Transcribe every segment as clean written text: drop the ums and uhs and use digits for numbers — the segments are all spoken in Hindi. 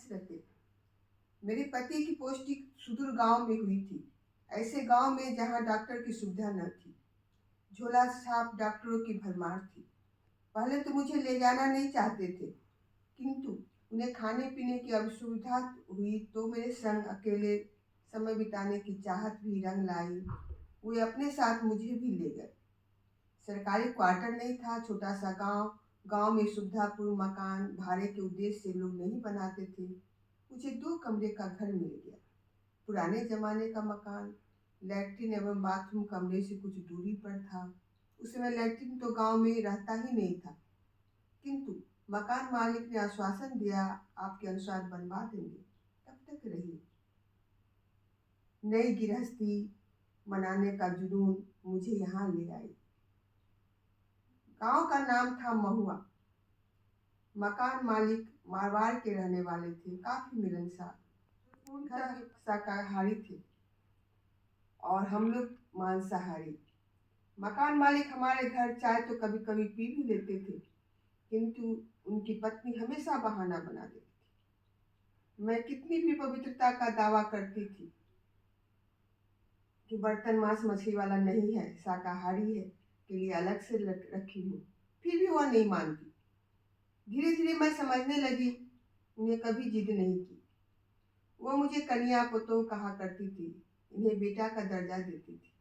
रहते। मेरे पति की पोस्टिंग सुदूर गांव में हुई थी, ऐसे गांव में जहां डॉक्टर की सुविधा न थी। झोला छाप डॉक्टरों की भरमार थी। पहले तो मुझे ले जाना नहीं चाहते थे, किंतु उन्हें खाने पीने की असुविधा हुई तो मेरे संग अकेले समय बिताने की चाहत भी रंग लाई। वे अपने साथ मुझे भी ले गए। सरकारी क्वार्टर नहीं था, छोटा सा गांव। गांव में सुविधापूर्ण मकान भाड़े के उद्देश्य से लोग नहीं बनाते थे। मुझे 2 कमरे का घर मिल गया। पुराने जमाने का मकान, लैट्रिन एवं बाथरूम कमरे से कुछ दूरी पर था। उस समय लैट्रिन तो गांव में रहता ही नहीं था, किंतु मकान मालिक ने आश्वासन दिया, आपके अनुसार बनवा देंगे। तब तक रही। नई गृहस्थी मनाने का जुनून मुझे यहाँ ले आई। गांव का नाम था महुआ। मकान मालिक मारवाड़ के रहने वाले थे, काफी मिलनसार, पूर्णतः शाकाहारी थे और हम लोग मांसाहारी। मकान मालिक हमारे घर चाय तो कभी कभी पी भी लेते थे, किंतु उनकी पत्नी हमेशा बहाना बना देती थी। मैं कितनी भी पवित्रता का दावा करती थी कि बर्तन मांस मछली वाला नहीं है, शाकाहारी है, के लिए अलग से रखी हूँ, फिर भी वह नहीं मानती। धीरे धीरे मैं समझने लगी, उन्हें कभी जिद नहीं की। वह मुझे कन्या पुतोह कहा करती थी, इन्हें बेटा का दर्जा देती थी।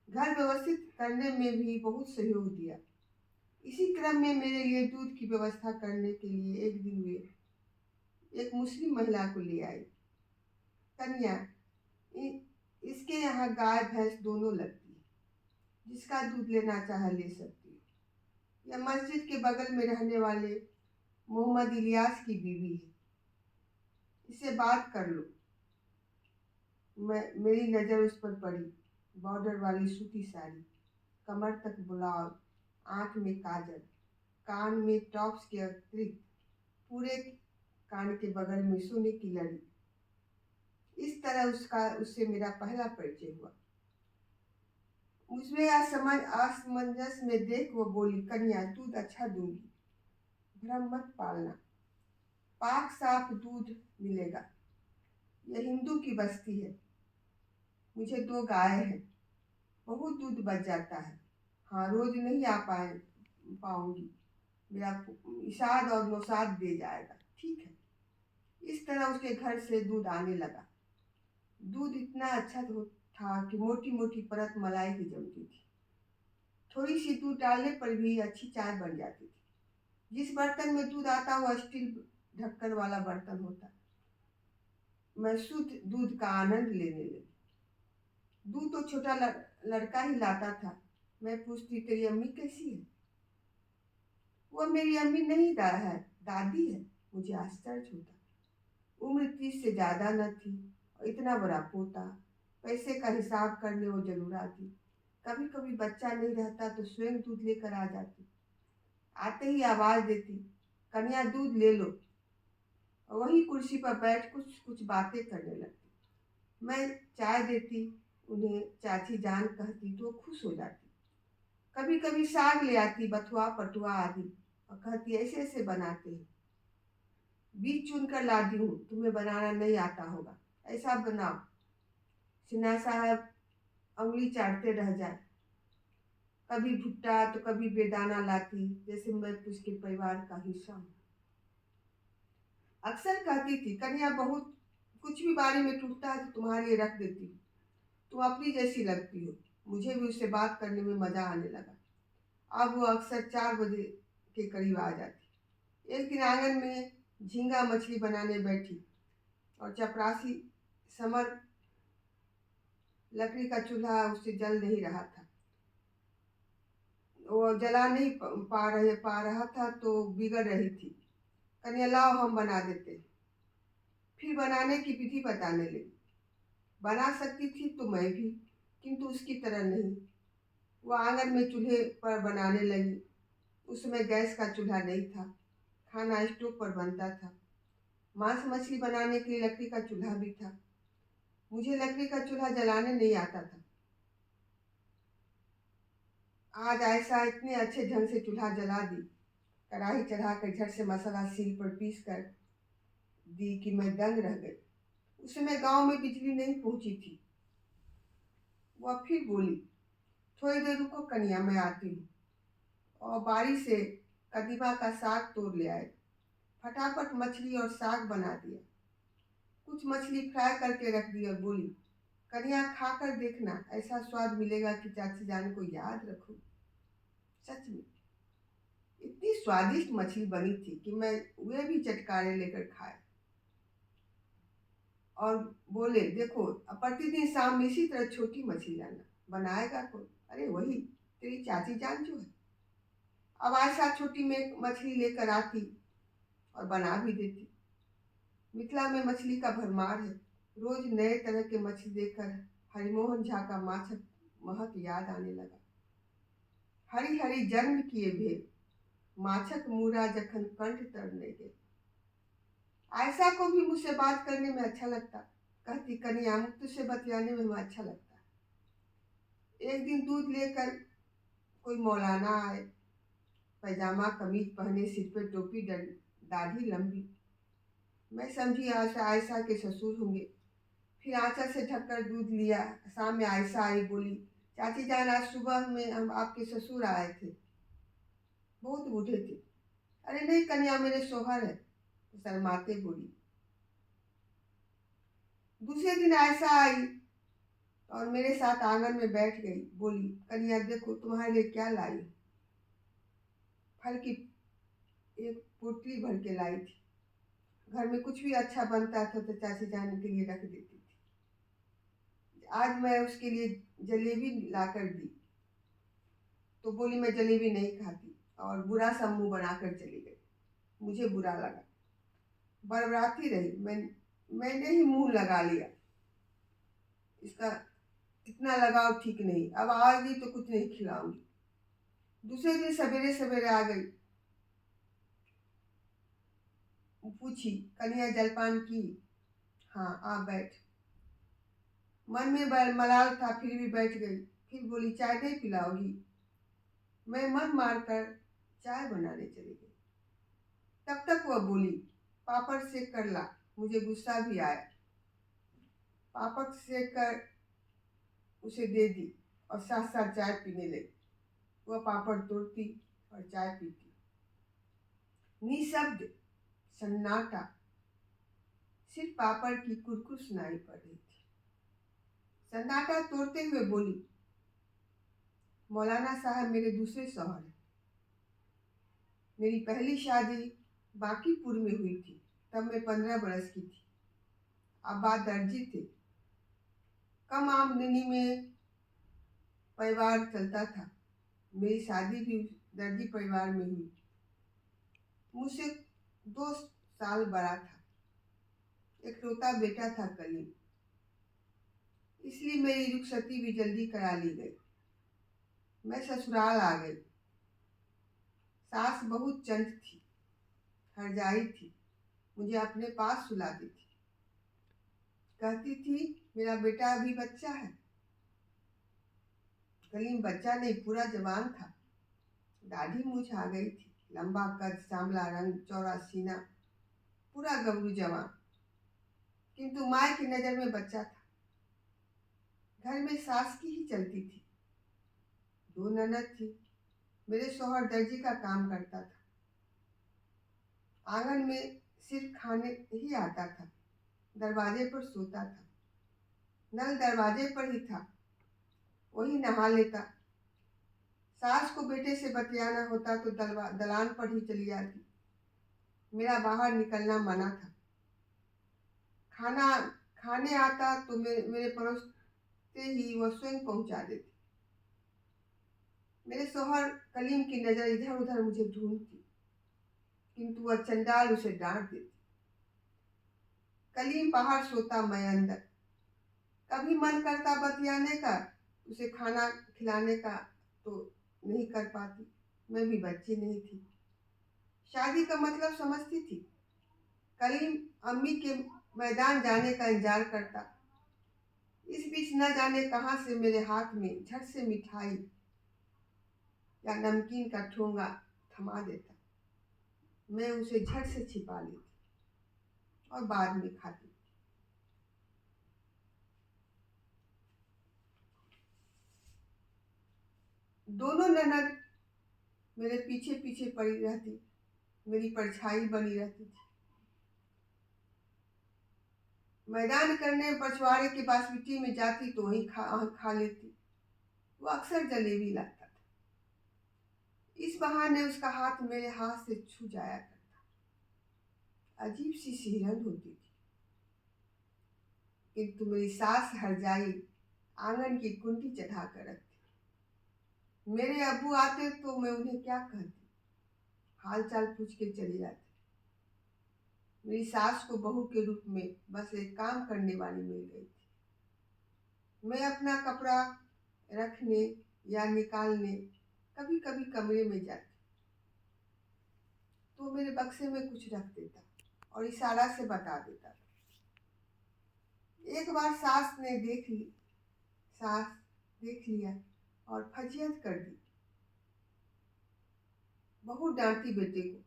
घर व्यवस्थित करने में भी बहुत सहयोग दिया। इसी क्रम में मेरे लिए दूध की व्यवस्था करने के लिए एक दिन वे एक मुस्लिम महिला को ले आई। कन्या, इसके यहाँ गाय भैंस दोनों लगती है, जिसका दूध लेना चाहे ले सकती है। यह मस्जिद के बगल में रहने वाले मोहम्मद इलियास की बीवी है, इससे बात कर लो। मेरी नज़र उस पर पड़ी। बॉर्डर वाली सूती साड़ी, कमर तक ब्लाउज, आंख में काजल, कान में टॉप्स के अतिरिक्त पूरे कान के बगल में सोने की लड़ी। इस तरह उससे मेरा पहला परिचय हुआ। मुझमें असमंजस में देख वो बोली, कन्या, दूध अच्छा दूंगी, भ्रम मत पालना, पाक साफ दूध मिलेगा। यह हिंदू की बस्ती है। मुझे 2 गाय हैं, बहुत दूध बच जाता है। हाँ, रोज नहीं आ पाऊंगी, मेरा इशाद और नौशाद दे जाएगा, ठीक है। इस तरह उसके घर से दूध आने लगा। दूध इतना अच्छा था कि मोटी मोटी परत मलाई की जमती थी। थोड़ी सी दूध डालने पर भी अच्छी चाय बन जाती थी। जिस बर्तन में दूध आता वह स्टील ढक्कन वाला बर्तन होता। मैं शुद्ध दूध का आनंद लेने लगी। दूध तो छोटा लड़का ही लाता था। मैं पूछती, तेरी अम्मी कैसी है? वो मेरी अम्मी नहीं है, दादी है। मुझे आश्चर्य होता। उम्र 30 से ज्यादा न थी और इतना बड़ा पोता। पैसे का हिसाब करने वो जरूर आती। कभी कभी बच्चा नहीं रहता तो स्वयं दूध लेकर आ जाती। आते ही आवाज देती, कन्या दूध ले लो, और वही कुर्सी पर बैठ कुछ कुछ बातें करने लगती। मैं चाय देती, उन्हें चाची जान कहती तो खुश हो जाती। कभी कभी साग ले आती, बथुआ पटुआ आदि, और कहती ऐसे ऐसे बनाते हैं। बीज चुन कर लाती हूँ, तुम्हें बनाना नहीं आता होगा, ऐसा बनाओ। सिन्हा साहब उंगली चाटते रह जाए। कभी भुट्टा तो कभी बेदाना लाती, जैसे मैं उसके परिवार का हिस्सा हूँ। अक्सर कहती थी, कन्या, बहुत कुछ भी बारे में टूटता है तो तुम्हारे लिए रख देती हूँ, तुम अपनी जैसी लगती हो। मुझे भी उससे बात करने में मजा आने लगा। अब वो अक्सर 4 बजे के करीब आ जाती। एक दिन आंगन में झींगा मछली बनाने बैठी और चपरासी समर लकड़ी का चूल्हा उससे जल नहीं रहा था। वो जला नहीं पा रहा था तो बिगड़ रही थी। कन्या, लाओ हम बना देते। फिर बनाने की विधि बताने लगी। बना सकती थी तो मैं भी, किंतु उसकी तरह नहीं। वो आंगन में चूल्हे पर बनाने लगी। उस समय गैस का चूल्हा नहीं था, खाना स्टोव पर बनता था। मांस मछली बनाने के लिए लकड़ी का चूल्हा भी था। मुझे लकड़ी का चूल्हा जलाने नहीं आता था। आज ऐसा इतने अच्छे ढंग से चूल्हा जला दी। कढ़ाई चढ़ाकर झट से मसाला सील पर पीस कर दी कि मैं दंग रह गई। उस समय गांव में बिजली नहीं पहुंची थी। वह फिर बोली, थोड़ी देर रुको कन्या, मैं आती हूँ। और बारी से कदीमा का साग तोड़ ले आए। फटाफट मछली और साग बना दिया। कुछ मछली फ्राई करके रख दी और बोली, कन्या खाकर देखना, ऐसा स्वाद मिलेगा कि चाची जान को याद रखो। सच में इतनी स्वादिष्ट मछली बनी थी कि मैं वे भी चटकारे लेकर खाए और बोले, देखो अब प्रतिदिन शाम में इसी तरह छोटी मछली लाना। बनाएगा कौन? अरे वही तेरी चाची जान जो है। अब आयशा छोटी में मछली लेकर आती और बना भी देती। मिथिला में मछली का भरमार है। रोज नए तरह के मछली देखकर हरिमोहन झा का माछक महक याद आने लगा। हरी हरी जन्म किए भेद, माछक मूरा जखन कंठ तरने गए। आयशा को भी मुझसे बात करने में अच्छा लगता। कहती, कन्या मुक्त से बतियाने में हमें अच्छा लगता। एक दिन दूध लेकर कोई मौलाना आए, पैजामा कमीज पहने, सिर पे टोपी, दाढ़ी लंबी। मैं समझी आयशा के ससुर होंगे। फिर आंचल से ढककर दूध लिया। शाम में आयशा आई, बोली, चाची जान आज सुबह में हम आपके ससुर आए थे, बहुत बूढ़े थे। अरे नहीं कन्या, मेरे शोहर है, शर्माते बोली। दूसरे दिन आयशा आई और मेरे साथ आंगन में बैठ गई। बोली, कन्या देखो तुम्हारे लिए क्या लाई। फल की एक पोटली भर के लाई थी। घर में कुछ भी अच्छा बनता था तो चाची जान के लिए रख देती थी। आज मैं उसके लिए जलेबी लाकर दी तो बोली मैं जलेबी नहीं खाती और बुरा सा मुंह बनाकर चली गई। मुझे बुरा लगा, बरबराती रही। मैंने ही मुंह लगा लिया। इसका इतना लगाव ठीक नहीं, अब आएगी तो कुछ नहीं खिलाऊंगी। दूसरे दिन सवेरे सवेरे आ गई। पूछी, कन्या जलपान की? हाँ आ बैठ। मन में मलाल था फिर भी बैठ गई। फिर बोली, चाय नहीं पिलाओगी? मैं मन मारकर चाय बनाने चली गई। तब तक वह बोली, पापड़ सेक कर ला। मुझे गुस्सा भी आया। पापड़ सेक कर उसे दे दी और साथ साथ चाय पीने लगी। वह पापड़ तोड़ती और चाय पीती। निशब्द सन्नाटा, सिर्फ पापड़ की कुरकुर सुनाई पड़ रही थी। सन्नाटा तोड़ते हुए बोली, मौलाना साहब मेरे दूसरे शौहर हैं। मेरी पहली शादी बांकीपुर में हुई थी, तब मैं 15 बरस की थी। अब्बा दर्जी थे। कम आमदनी में परिवार चलता था। मेरी शादी भी दर्जी परिवार में हुई। मुझसे 2 साल बड़ा था। एक रोता बेटा था कलीम। इसलिए मेरी रुखसती भी जल्दी करा ली गई। मैं ससुराल आ गई। सास बहुत चंट थी, हरजाई थी। मुझे अपने पास सुलाती थी। कहती थी, मेरा बेटा अभी बच्चा है। कलीम बच्चा नहीं, पूरा जवान था। दाढ़ी मूछ आ गई थी, लंबा कद, सांवला रंग, चौड़ा सीना, पूरा गबरू जवान। किंतु माँ की नजर में बच्चा था। घर में सास की ही चलती थी। 2 ननद थी। मेरे शौहर दर्जी का काम करता था। आंगन में सिर्फ खाने ही आता था। दरवाजे पर सोता था। नल दरवाजे पर ही था, वही नहा लेता। सास को बेटे से बतियाना होता तो दलान पर ही चली जाती। मेरा बाहर निकलना मना था। खाना खाने आता तो मेरे परोसते ही वह स्वयं पहुंचा देती। मेरे शौहर कलीम की नजर इधर उधर मुझे ढूंढती, किंतु वह चंडाल उसे डांट देती। कलीम बाहर सोता, मैं अंदर। कभी मन करता बतियाने का, उसे खाना खिलाने का, तो नहीं कर पाती। मैं भी बच्ची नहीं थी, शादी का मतलब समझती थी। कलीम अम्मी के मैदान जाने का इंतजार करता। इस बीच न जाने कहां से मेरे हाथ में झट से मिठाई या नमकीन का ठोंगा थमा देता। मैं उसे झट से छिपा लेती। और बाद में खाती। दोनों ननद मेरे पीछे पीछे पड़ी रहती, मेरी परछाई बनी रहती थी। मैदान करने पछवाड़े के पास मिट्टी में जाती तो वहीं खा लेती। वो अक्सर जलेबी लाता था। इस बहाने उसका हाथ मेरे हाथ से छू जाया करता। अजीब सी सिहरन होती थी। किंतु मेरी सास हरजाई आंगन की कुंडी चढ़ा कर रखती। मेरे अब्बू आते तो मैं उन्हें क्या कहती, हाल चाल पूछ के चले जाते। मेरी सास को बहू के रूप में बस एक काम करने वाली मिल गई थी। मैं अपना कपड़ा रखने या निकालने कभी कभी कमरे में जाती तो मेरे बक्से में कुछ रख देता और इशारा से बता देता। एक बार सास देख लिया और फजियत कर दी। बहू डांटी बेटे को,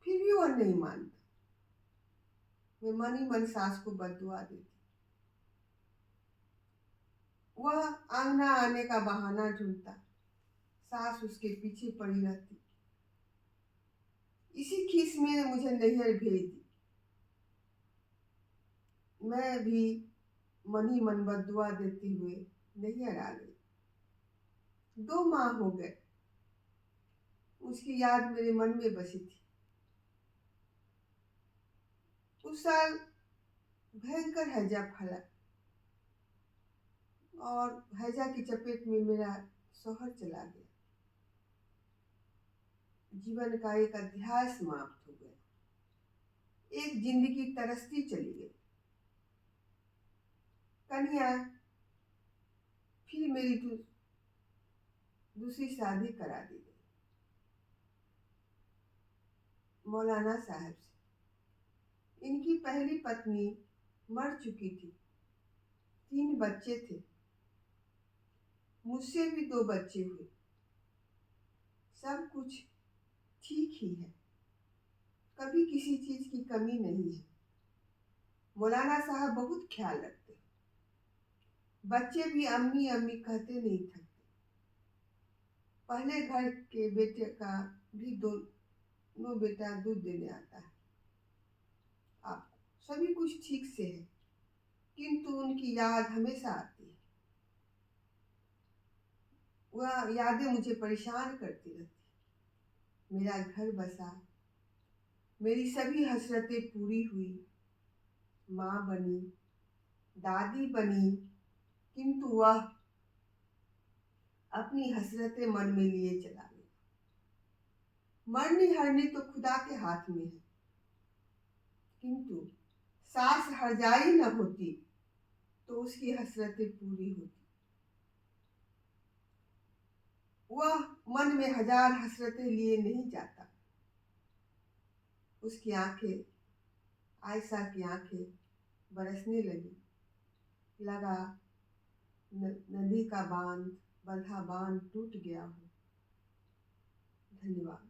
फिर भी वह नहीं मानता। मैं मन ही मन सास को बद्दुआ देती। वह आंगना आने का बहाना ढूंढता, सास उसके पीछे पड़ी रहती। इसी खीस में मुझे नैहर भेज दी। मैं भी मन ही मन बद्दुआ देते हुए नैहर आ गई। 2 माह हो गए, उसकी याद मेरे मन में बसी थी। उस साल भयंकर हैजा फैला और हैजा की चपेट में मेरा शौहर चला गया। जीवन का एक अध्याय समाप्त हो गया। एक जिंदगी तरसती चली गई। कन्या फिर मेरी दूसरी शादी करा दी गई मौलाना साहब से। इनकी पहली पत्नी मर चुकी थी। 3 बच्चे थे। मुझसे भी 2 बच्चे हुए। सब कुछ ठीक ही है, कभी किसी चीज की कमी नहीं है। मौलाना साहब बहुत ख्याल रखते। बच्चे भी अम्मी अम्मी कहते नहीं थकते। पहले घर के बेटे का भी दोनों बेटा दूध देने आता है। आपको सभी कुछ ठीक से है, किंतु उनकी याद हमेशा आती है। वह यादें मुझे परेशान करती रहती। मेरा घर बसा, मेरी सभी हसरतें पूरी हुई, माँ बनी, दादी बनी, किंतु वह अपनी हसरतें मन में लिए चला गया। मरनी हरनी तो खुदा के हाथ में है, किंतु सास हरजाई न होती तो उसकी हसरतें पूरी होती। वह मन में 1000 हसरतें लिए नहीं जाता। उसकी आंखें, आयशा की आंखें बरसने लगा नदी का बंधा बांध टूट गया हो। धन्यवाद।